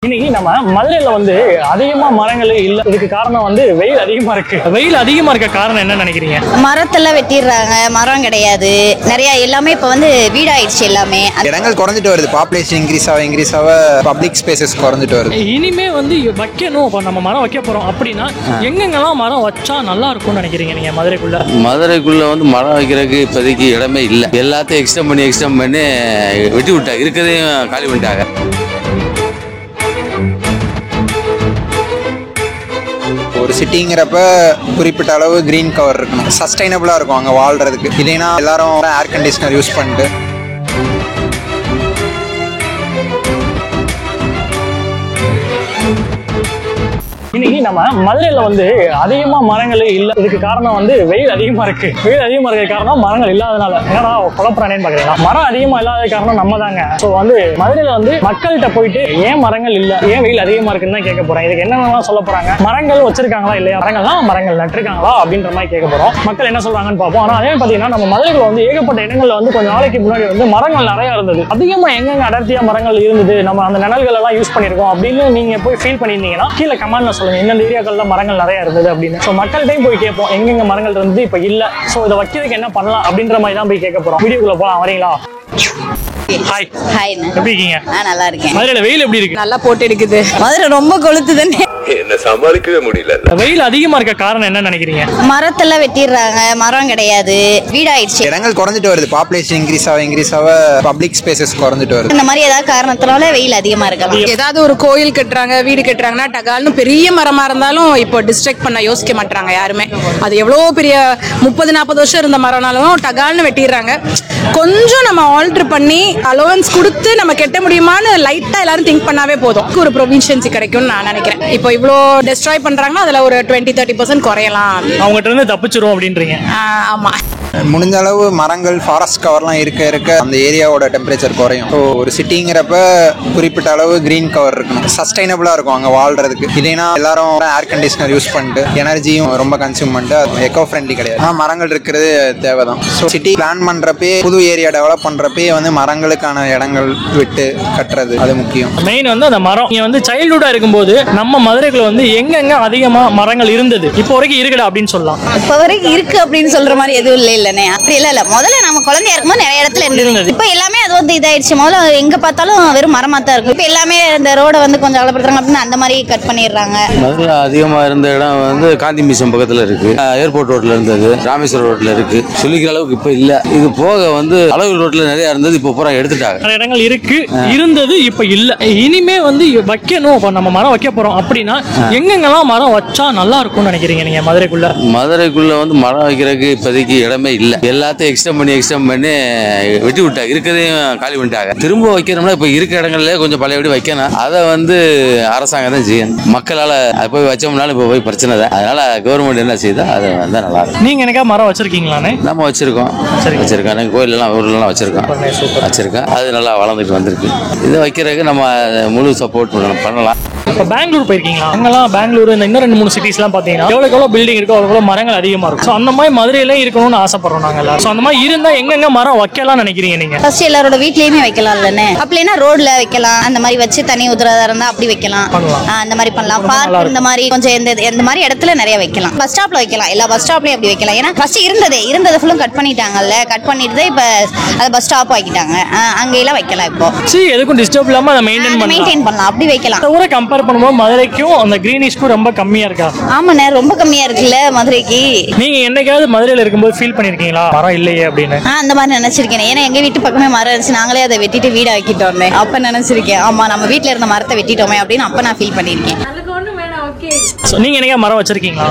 இன்னைக்கு நம்ம மதுரையில அதிகமா மரங்களே இல்ல. இதுக்கு காரணம் வெயில் அதிகமா இருக்கு. வெயில் அதிகமா இருக்க காரணம் என்ன நினைக்கிறீங்க? மரத்தெல்லாம் வெட்டிடுறாங்க, மரம் கிடையாது. நிறைய எல்லாமே இப்ப வீடாயிடுச்சு. எல்லாமே இடங்கள் குறைஞ்சிட்டு வருது. பாப்புலேஷன் இன்க்ரீஸ் ஆக பப்ளிக் ஸ்பேசஸ் குறைஞ்சிட்டு வருது. இனிமே வைக்கணும். இப்ப நம்ம மரம் வைக்க போறோம் அப்படின்னா எங்கெங்கெல்லாம் மரம் வச்சா நல்லா இருக்கும்னு நினைக்கிறீங்க நீங்க? மதுரைக்குள்ள மரம் வைக்கிறதுக்கு இப்போதைக்கு இடமே இல்லை. எல்லாத்தையும் எக்ஸ்டெண்ட் பண்ணி வெட்டி விட்டாங்க. இருக்கிறதையும் காலி பண்ணிட்டாங்க. ஒரு சிட்டிங்கிறப்ப குறிப்பிட்ட அளவு கிரீன் கவர் இருக்கணும். சஸ்டைனபிளா இருக்கும் அங்கே வாழ்றதுக்கு. இல்லைன்னா எல்லாரும் ஏர் கண்டிஷனர் யூஸ் பண்ணிட்டு இன்னைக்கு நம்ம மதுரையில அதிகமா மரங்களே இல்ல. இதுக்கு காரணம் வெயில் அதிகமா இருக்கு. வெயில் அதிகமா இருக்க காரணம் மரங்கள் இல்லாதனால. ஏன்னா குழப்பறானேன்னு பாக்குறீங்களா? மரம் அதிகமா இல்லாத காரணம் நம்ம தாங்க. சோ மதுரையில மக்கள்கிட்ட போயிட்டு ஏன் மரங்கள் இல்ல, ஏன் வெயில் அதிகமா இருக்குன்னு தான் கேட்க போறேன். இதுக்கு என்னென்னலாம் சொல்ல போறாங்க, மரங்கள் வச்சிருக்காங்களா இல்லையா, மரங்கள் நட்டிருக்காங்களா அப்படின்ற மாதிரி கேட்க போறோம். மக்கள் என்ன சொல்றாங்கன்னு பார்ப்போம். ஆனா அதே பாத்தீங்கன்னா நம்ம மதுரைக்குள்ள ஏகப்பட்ட இடங்கள்ல கொஞ்ச நாளைக்கு முன்னாடி மரங்கள் நிறைய இருந்தது. அதிகமா எங்கெங்க அடர்த்தியா மரங்கள் இருந்தது, நம்ம அந்த நிழல்கள் எல்லாம் யூஸ் பண்ணிருக்கோம் அப்படின்னு நீங்க போய் ஃபீல் பண்ணிருந்தீங்கன்னா கீழே கமெண்ட்ல சொல்லுங்க எந்தெந்த ஏரியாக்கள்ல மரங்கள் நிறைய இருந்தது அப்படின்னு. சோ மக்கள்கிட்டையும் போய் கேட்போம் எங்கெங்க மரங்கள் இருந்தது இப்ப இல்ல, சோ இதை வைக்கிறதுக்கு என்ன பண்ணலாம் அப்படின்ற மாதிரி தான் போய் கேட்க போறோம். வீடியோக்குள்ள போலாம், வரீங்களா? ஹாய். ஹாய். எப்படி இருக்கீங்க? நல்லா இருக்கேன். மதுரையில வெயில் எப்படி இருக்கு? நல்லா போட்டு எடுக்குது. மதுரை ரொம்ப கொளுத்துதுன்னு என்ன சமாளிக்கவே முடியல. வெயில் அதிகமா இருக்க காரணம் என்ன நினைக்கிறீங்க? மரத்தெல்லாம் வெட்டிடுறாங்க, மரம் கிடையாது. வீடாயிடுச்சு. இடங்கள் குறைஞ்சிட்டு வருது. பாப்புலேஷன் இன்க்ரீஸ் ஆக பப்ளிக் ஸ்பேசஸ் குறைஞ்சிட்டு வருது. இந்த மாதிரி ஏதாவது காரணத்தினால வெயில் அதிகமா இருக்கலாம். ஏதாவது ஒரு கோயில் கட்டுறாங்க, வீடு கட்டுறாங்கன்னா டகால்னு பெரிய மரமா இருந்தாலும் இப்போ டிஸ்ட்ராக்ட் பண்ண யோசிக்க மாட்டாங்க யாருமே. அது எவ்வளோ பெரிய 30-40 வருஷம் இருந்த மரம்னாலும் டகால்னு வெட்டிடுறாங்க. கொஞ்சம் நம்ம ஆல்டர் பண்ணி அலோவன்ஸ் கொடுத்து நம்ம கெட்ட முடியுமான்னு லைட்டா எல்லாரும் திங்க் பண்ணாவே போதும். ஒரு ப்ரொவிஷன்சி கிடைக்கும்னு நான் நினைக்கிறேன். இப்போ இவ்வளோ டெஸ்ட்ராய் பண்றாங்கன்னா அதுல ஒரு 20-30% குறையலாம். அவங்ககிட்ட இருந்து தப்பிச்சிரும் அப்படின்றீங்க? ஆமா. முடிஞ்ச அளவு மரங்கள் ஃபாரஸ்ட் கவர்லாம் இருக்க அந்த ஏரியாவோட டெம்பரேச்சர் குறையும். ஸோ ஒரு சிட்டிங்கிறப்ப குறிப்பிட்ட அளவு கிரீன் கவர் இருக்கணும். சஸ்டைனபிளா இருக்கும் அங்கே வாழ்றதுக்கு. இல்லைன்னா எல்லாரும் ஏர் கண்டிஷனர் யூஸ் பண்ணிட்டு எனர்ஜியும் ரொம்ப கன்சியூம் பண்ணிட்டு எக்கோ ஃப்ரெண்ட்லி கிடையாது. ஆனால் மரங்கள் இருக்கிறது தேவைதான். ஸோ சிட்டி பிளான் பண்றப்பே, புது ஏரியா டெவலப் பண்றப்பே மரங்களுக்கான இடங்கள் விட்டு கட்டுறது அது முக்கியம். மெயின் அந்த மரம். நீங்க சைல்ட்ஹுட்டா இருக்கும்போது நம்ம மதுரைக்குள்ள எங்கெங்க அதிகமா மரங்கள் இருந்தது, இப்போ வரைக்கும் இருக்குடா அப்படின்னு சொல்லலாம்? இப்ப வரைக்கும் இருக்கு அப்படின்னு சொல்ற மாதிரி எதுவும் இல்லை. இல்லனே அப்படி இல்ல. முதல்ல நம்ம குழந்தையா இருக்கும்போது நிறைய இடத்துல இருந்தது. இப்ப எல்லாமே அது இதாயிடுச்சு. முதல்ல எங்க பார்த்தாலும் வெறும் மரமா தான் இருக்கும். இப்ப எல்லாமே இந்த ரோட கொஞ்சம் அகலப்படுத்துறாங்க அப்படின்னு அந்த மாதிரி கட் பண்ணிடுறாங்க. மதுரை அதிகமா இருந்த இடம் காந்தி மியூசியம் பக்கத்துல இருக்கு. ஏர்போர்ட் ரோட்ல இருந்தது, ராமேஸ்வரம் ரோட்ல இருக்கு. சொல்லிக்கிற அளவுக்கு இப்ப இல்ல. இது போக அளவு ரோட்ல நிறைய இருந்தது, இப்ப பூரா எடுத்துட்டாங்க. நிறைய இடங்கள் இருக்கு, இருந்தது, இப்ப இல்ல. இனிமே வைக்கணும். இப்ப நம்ம மரம் வைக்க போறோம் அப்படின்னா எங்கெங்கெல்லாம் மரம் வச்சா நல்லா இருக்கும்னு நினைக்கிறீங்க நீங்க? மதுரைக்குள்ள மரம் வைக்கிறதுக்கு இப்போதைக்கு இடமே இல்லை. எல்லாத்தையும் எக்ஸ்டெண்ட் பண்ணி வெட்டி விட்டாங்க. இருக்கிறதையும் காலி பண்ணிட்டாங்க. திரும்ப வைக்கிறோம்னா இப்ப இருக்க இடங்கள்ல கொஞ்சம் பழையபடி வைக்கணும். அதை அரசாங்கம் தான் செய்யணும். மக்களால அது போய் வச்சோம்னாலும் இப்ப போய் பிரச்சனை தான். அதனால கவர்மெண்ட் என்ன செய்யுதோ அது நல்லா இருக்கும். நீங்க எனக்கா மரம் வச்சிருக்கீங்களானே? நம்ம வச்சிருக்கோம். கோயில் எல்லாம் ஊர்ல வச்சிருக்கோம். அது நல்லா வளர்ந்துட்டு வந்திருக்கு. இதை வைக்கிறதுக்கு நம்ம முழு சப்போர்ட் பண்ணலாம். இப்ப பெங்களூர் போயிருக்கீங்களா? அங்கெல்லாம் பெங்களூர் இன்னும் 2-3 சிட்டிஸ் எல்லாம் பாத்தீங்கன்னா எவ்வளவு பில்டிங் இருக்கோ அவ்வளவு மரங்கள் அதிகமா இருக்கும். சோ அந்த மாதிரி மதுரையில இருக்கணும்னு ஆசைப்படுறோம் நாங்க எல்லாரும். சோ அந்த மாதிரி இருந்தா எங்கெங்க மரம் வைக்கலாம் நினைக்கிறீங்க நீங்க? ஃபர்ஸ்ட் எல்லாரோட வீட்லயுமே வைக்கலாம் இல்லனே. அப்படினா ரோட்ல வைக்கலாம். அந்த மாதிரி வச்சு தண்ணி ஊத்துறதா இருந்தா அப்படி வைக்கலாம். அந்த மாதிரி பண்ணலாம். பார்க் இந்த மாதிரி கொஞ்சம் இந்த மாதிரி இடத்துல நிறைய வைக்கலாம். பஸ் ஸ்டாப்ல வைக்கலாம். எல்லா பஸ் ஸ்டாப்லயும் அப்படி வைக்கலாம். ஏன்னா ஃபர்ஸ்ட் இருந்ததை ஃபுல்லும் கட் பண்ணிட்டாங்கல்ல. கட் பண்ணிட்டு இப்ப அது பஸ் ஸ்டாப் ஆக்கிட்டாங்க. அங்க எல்லாம் வைக்கலாம். இப்போ எதுக்கும் டிஸ்டர்ப் இல்லாம அதை மெயின்டைன் பண்ணலாம். அப்படி வைக்கலாம். ஊரை கம்பேர் பண்ணும்போது மதுரைக்கும் அந்த கிரீனிஷ்க்கும் ரொம்ப கம்மியா இருக்கா? ஆமாண்ணே, ரொம்ப கம்மியா இருக்குல்ல மதுரைக்கு. நீங்க என்னைக்காவது மதுரையில இருக்கும்போது ஃபீல் பண்ணிருக்கீங்களா மரம் இல்லையே அப்படின்னு? அந்த மாதிரி நினைச்சிருக்கேன். ஏன்னா எங்க வீட்டு பக்கமே மரம் இருந்துச்சு. நாங்களே அதை வெட்டிட்டு வீடு ஆக்கிட்டோமே. அப்ப நினைச்சிருக்கேன், ஆமா நம்ம வீட்டுல இருந்த மரத்தை வெட்டிட்டோமே அப்படின்னு அப்ப நான் ஃபீல் பண்ணிருக்கேன். நீங்க என்னைக்கா மரம் வச்சிருக்கீங்களா?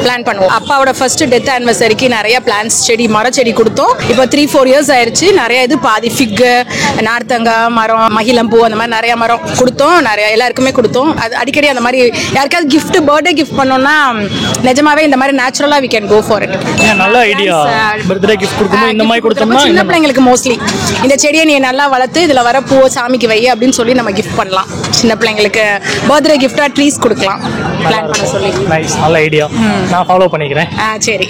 பிளான் பண்ணுவோம். அப்பாவோட ஃபர்ஸ்ட் டெத் ஆனிவர்சரிக்கு நிறைய பிளான்ஸ் மரச்செடி கொடுத்தோம். இப்போ 3-4 இயர்ஸ் ஆயிருச்சு. நிறைய இது பாதி ஃபிக், நார்த்தங்காய் மரம், மகிழம்பூ, அந்த மாதிரி நிறைய மரம் கொடுத்தோம். நிறைய எல்லாருக்குமே கொடுத்தோம். அது அடிக்கடி அந்த மாதிரி யாருக்காவது கிஃப்ட், பர்த்டே கிஃப்ட் பண்ணோம்னா நிஜமாவே இந்த மாதிரி நேச்சுரலா we can go for it. நல்ல ஐடியா. பர்த்டே கிஃப்ட் கொடுக்கும்போது இந்த மாதிரி கொடுத்தோம்னா சின்ன பிள்ளைங்களுக்கு மோஸ்ட்லி இந்த செடியை நீ நல்லா வளர்த்து இதுல வர பூவை சாமிக்கு வை அப்படின்னு சொல்லி நம்ம கிஃப்ட் பண்ணலாம். சின்ன பிள்ளைங்களுக்கு பர்த்டே கிஃப்டா ட்ரீஸ் கொடுக்கலாம். பிளான் பண்ண சொல்லி. நைஸ், நல்ல ஐடியா. நான் ஃபாலோ பண்ணிக்கிறேன். சரி.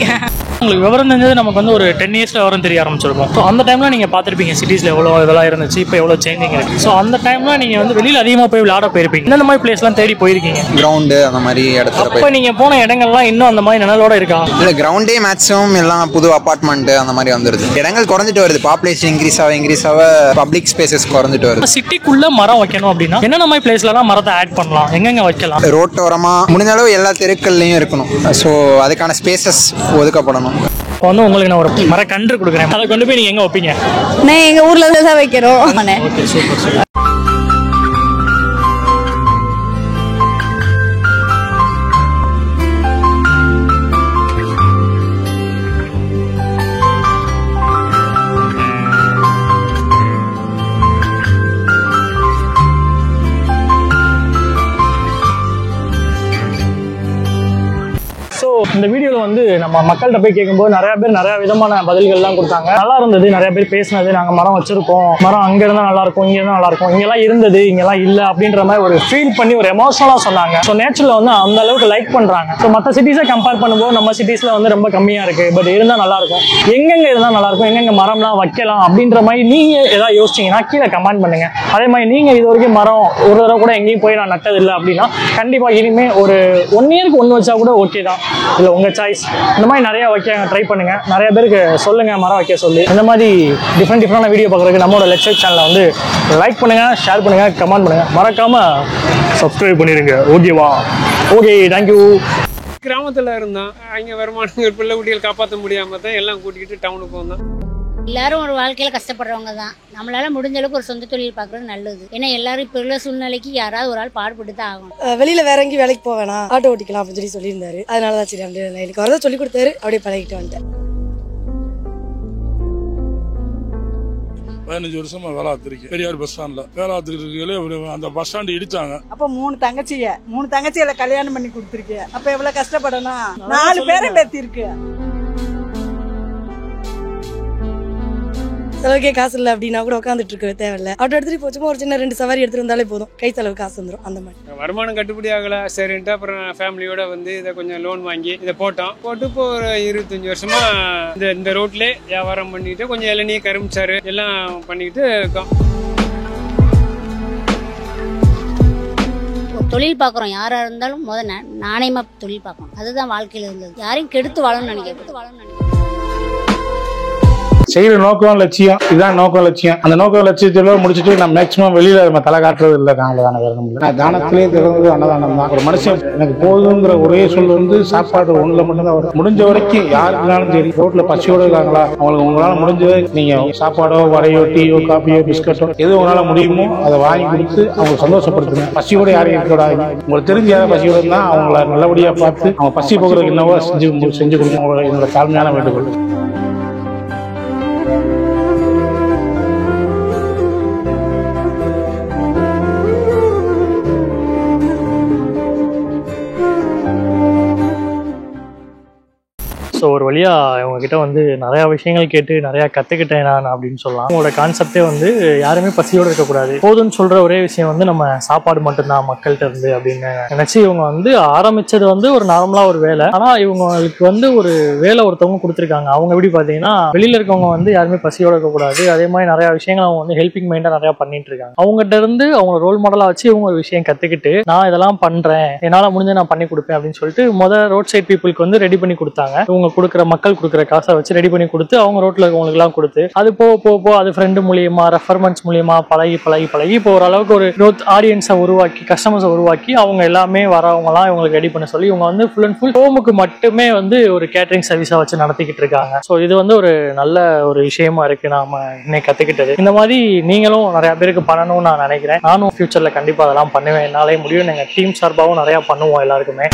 உங்களுக்கு விவரம் தெரிஞ்சது நமக்கு வந்து ஒரு 10 இயர்ஸ்ல விவரம் தெரிய ஆரம்பிச்சிருக்கும். ஸோ அந்த டைம்ல நீங்க பார்த்துருப்பீங்க சிட்டிஸ்ல எவ்வளோ இதெல்லாம் இருந்துச்சு, இப்போ எவ்வளோ சேஞ்சிங் இருக்கு. ஸோ அந்த டைம்ல நீங்க வந்து வெளியில் அதிகமாக போய் விளையாட போயிருப்பீங்க. இந்த மாதிரி பிளேஸ்லாம் தேடி போயிருக்கீங்க, கிரவுண்டு அந்த மாதிரி இடத்துல அப்போ நீங்க போன இடங்கள்லாம் இன்னும் அந்த மாதிரி நிழலோட இருக்கா? இல்லை, கிரவுண்டே மேக்ஸிமம் எல்லாம் புது அபார்ட்மெண்ட் அந்த மாதிரி வந்துருது. இடங்கள் குறைஞ்சிட்டு வருது, பாப்புலேஷன் இன்க்ரீஸ் ஆக பப்ளிக் ஸ்பேசஸ் குறைஞ்சிட்டு வருது. சிட்டிக்குள்ள மரம் வைக்கணும் அப்படின்னா என்னென்ன மாதிரி பிளேஸ்லாம் மரத்தை ஆட் பண்ணலாம், எங்கெங்க வைக்கலாம்? ரோட்டோரமா முடிஞ்ச அளவு எல்லா தெருக்கள்லையும் இருக்கணும். ஸோ அதுக்கான ஸ்பேசஸ் ஒதுக்கப்படணும். இப்போ வந்து உங்களுக்கு நான் ஒரு மரக்கன்று கொடுக்குறேன், அதை கொண்டு போய் நீங்க எங்க வைப்பீங்க? நான் எங்க ஊர்ல தான் வைக்கிறோம். Okay, super. இந்த வீடியோல வந்து நம்ம மக்கள்கிட்ட போய் கேட்கும்போது நிறைய பேர் நிறைய விதமான பதில்கள்லாம் கொடுத்தாங்க. நல்லா இருந்தது. நிறைய பேர் பேசினது, நாங்க மரம் வச்சிருக்கோம், மரம் அங்க இருந்தா நல்லா இருக்கும், இங்க இருந்தா நல்லா இருக்கும், இங்கெல்லாம் இருந்தது இங்கெல்லாம் இல்ல அப்படின்ற மாதிரி ஒரு ஃபீல் பண்ணி ஒரு எமோஷனலா சொன்னாங்க. ஸோ நேச்சுரல் வந்து அந்த அளவுக்கு லைக் பண்றாங்க. ஸோ மற்ற சிட்டிஸை கம்பேர் பண்ணும்போது நம்ம சிட்டிஸ்ல வந்து ரொம்ப கம்மியா இருக்கு, பட் இருந்தா நல்லா இருக்கும். எங்கெங்க இருந்தா நல்லா இருக்கும், எங்கெங்க மரம்லாம் வைக்கலாம் அப்படின்ற மாதிரி நீங்க ஏதாவது யோசிச்சீங்கன்னா கீழே கமெண்ட் பண்ணுங்க. அதே மாதிரி நீங்க இது வரைக்கும் மரம் ஒரு தடவை கூட எங்கேயும் போய் நான் நட்டது இல்லை அப்படின்னா கண்டிப்பா இனிமே ஒரு 1 இயருக்கு 1 வச்சா கூட ஓகே தான், இல்லை உங்க சாய்ஸ். இந்த மாதிரி நிறைய வைக்க ட்ரை பண்ணுங்க, நிறைய பேருக்கு சொல்லுங்க மரம் வைக்க சொல்லி. இந்த மாதிரி டிஃப்ரெண்டான வீடியோ பார்க்குறதுக்கு நம்மளோட லெட்ஸ் சேனலை வந்து லைக் பண்ணுங்க, ஷேர் பண்ணுங்க, கமெண்ட் பண்ணுங்க, மறக்காம சப்ஸ்கிரைப் பண்ணிடுங்க. ஓகேவா? Okay, thank you. கிராமத்தில் இருந்தோம், அங்கே வருமானங்கள் பிள்ளை குட்டிகள் காப்பாற்ற முடியாமல் தான் எல்லாம் கூட்டிகிட்டு டவுனுக்கு வந்தோம். எல்லாரும் ஒரு வாழ்க்கையில கஷ்டப்படுறவங்க தான். நம்மளால முடிஞ்ச அளவுக்கு ஒரு சொந்த தொழில் பார்க்கறது நல்லது. ஏன்னா எல்லாரும் இப்ப உள்ள சூழ்நிலைக்கு யாராவது ஒரு ஆள் பாடுபட்டு தான் ஆகும். வெளியில வேற எங்கேயும் வேலைக்கு போவேனா, ஆட்டோ ஓட்டிக்கலாம் அப்படின்னு சொல்லியிருந்தாரு. அதனாலதான் சரி அப்படியே எனக்கு வரதான் சொல்லி கொடுத்தாரு, அப்படியே பழகிட்டு வந்துட்டேன். 15 வருஷமா வேலை ஆத்திருக்கு. பெரியார் பஸ் ஸ்டாண்ட்ல வேலை ஆத்திருக்கு. அந்த பஸ் ஸ்டாண்ட் இடிச்சாங்க. அப்ப 3 தங்கச்சியில கல்யாணம் பண்ணி கொடுத்துருக்கு. அப்ப எவ்வளவு கஷ்டப்படணும். 4 பேரை பேத்தி இருக்கு. செலவுக்கே காசு இல்லை அப்படின்னா கூட உட்காந்துட்டு இருக்க தேவையில்ல. ஆட்டோ எடுத்துட்டு போச்சுமா ஒரு சின்ன 2 சவாரி எடுத்துட்டு வந்தாலே போதும், கை செலவு காசு வந்துடும். அந்த மாதிரி வருமானம் கட்டுப்படி ஆகல சரின்ட்டு அப்புறம் ஃபேமிலியோட வந்து இதை கொஞ்சம் லோன் வாங்கி இதை போட்டு இப்போ ஒரு 25 வருஷமா இந்த ரோட்ல வியாபாரம் பண்ணிட்டு கொஞ்சம் இளநீர் கரும்புச்சாறு எல்லாம் பண்ணிக்கிட்டு இருக்கோம். தொழில் பார்க்குறோம், யாரா இருந்தாலும் முதல்ல நாணயமா தொழில் பார்க்கணும். அதுதான் வாழ்க்கையில இருந்தது. யாரையும் கெடுத்து வாழணும்னு நினைக்கிறேன். செய்யற நோக்கம் லட்சியம், இதுதான் நோக்கம் லட்சியம். அந்த நோக்கம் லட்சியத்தோட முடிச்சுட்டு நம்ம மேக்சிமம் வெளியில நம்ம தலை காட்டுறது இல்லை. தானதான வேற இல்லை. தானத்திலேயே திறந்தது அன்னதானம் தான். ஒரு மனுஷன் எனக்கு போதுங்கிற ஒரே சொல் வந்து சாப்பாடு ஒண்ணுல மட்டும்தான் வரும். முடிஞ்ச வரைக்கும் யாருக்குனாலும் சரி, ரோட்ல பசியோட இருக்காங்களா, அவங்களுக்கு உங்களால முடிஞ்சதை நீங்க சாப்பாடோ வடையோ டீயோ காப்பியோ பிஸ்கட்டோ எது உங்களால முடியுமோ அதை வாங்கி கொடுத்து அவங்க சந்தோஷப்படுத்துங்க. பசியோட யாரையும் இருக்கக்கூடாது. உங்களுக்கு தெரிஞ்ச யாரும் பசியோட இருந்தா அவங்கள நல்லபடியா பார்த்து அவங்க பசி போகிறதுக்கு என்னவோ செஞ்சு கொடுங்க. என்னோட தாழ்மையான வேண்டுகோள். ஸோ ஒரு வழியாக இவங்ககிட்ட வந்து நிறையா விஷயங்கள் கேட்டு நிறையா கற்றுக்கிட்டேன் நான் அப்படின்னு சொல்லலாம். உங்களோட கான்செப்டே வந்து யாருமே பசியோடு இருக்கக்கூடாது, போதும்னு சொல்கிற ஒரே விஷயம் வந்து நம்ம சாப்பாடு மட்டும்தான் மக்கள்கிட்ட இருந்து அப்படின்னு நினச்சி இவங்க வந்து ஆரம்பித்தது வந்து ஒரு நார்மலாக ஒரு வேலை. ஆனால் இவங்களுக்கு வந்து ஒரு வேலை ஒருத்தவங்க கொடுத்துருக்காங்க. அவங்க எப்படி பார்த்தீங்கன்னா வெளியில் இருக்கவங்க வந்து யாருமே பசியோடு இருக்கக்கூடாது, அதே மாதிரி நிறையா விஷயங்கள் அவங்க வந்து ஹெல்பிங் மைண்டாக நிறையா பண்ணிட்டு இருக்காங்க. அவங்ககிட்ட இருந்து அவங்க ரோல் மாடலாக வச்சு இவங்க ஒரு விஷயம் கற்றுக்கிட்டு நான் இதெல்லாம் பண்ணுறேன், என்னால் முடிஞ்ச நான் பண்ணி கொடுப்பேன் அப்படின்னு சொல்லிட்டு ரோட் சைட் பீப்புளுக்கு வந்து ரெடி பண்ணி கொடுத்தாங்க. இவங்க கொடுக்குற மக்கள் கொடுக்குற காசை வச்சு ரெடி பண்ணி கொடுத்து அவங்க ரோட்ல இருக்கவங்களுக்கு எல்லாம் கொடுத்து அது போக அது ஃப்ரெண்டு மூலியமா ரெஃபர்மெண்ட்ஸ் மூலியமா பழகி இப்போ ஓரளவுக்கு ஒரு க்ரோத் ஆடியன்ஸை உருவாக்கி கஸ்டமர்ஸை உருவாக்கி அவங்க எல்லாமே வரவங்க எல்லாம் இவங்களுக்கு ரெடி பண்ண சொல்லி இவங்க வந்து ஃபுல் அண்ட் ஃபுல் ஹோமுக்கு மட்டுமே வந்து ஒரு கேட்டரிங் சர்வீஸா வச்சு நடத்திக்கிட்டு இருக்காங்க. ஸோ இது வந்து ஒரு நல்ல ஒரு விஷயமா இருக்கு நாம இன்னைக்கு கத்துக்கிட்டது. இந்த மாதிரி நீங்களும் நிறைய பேருக்கு பண்ணணும்னு நான் நினைக்கிறேன். நானும் ஃபியூச்சர்ல கண்டிப்பா அதெல்லாம் பண்ணுவேன், என்னாலே முடியும். எங்க டீம் சார்பாகவும் நிறைய பண்ணுவோம் எல்லாருக்குமே.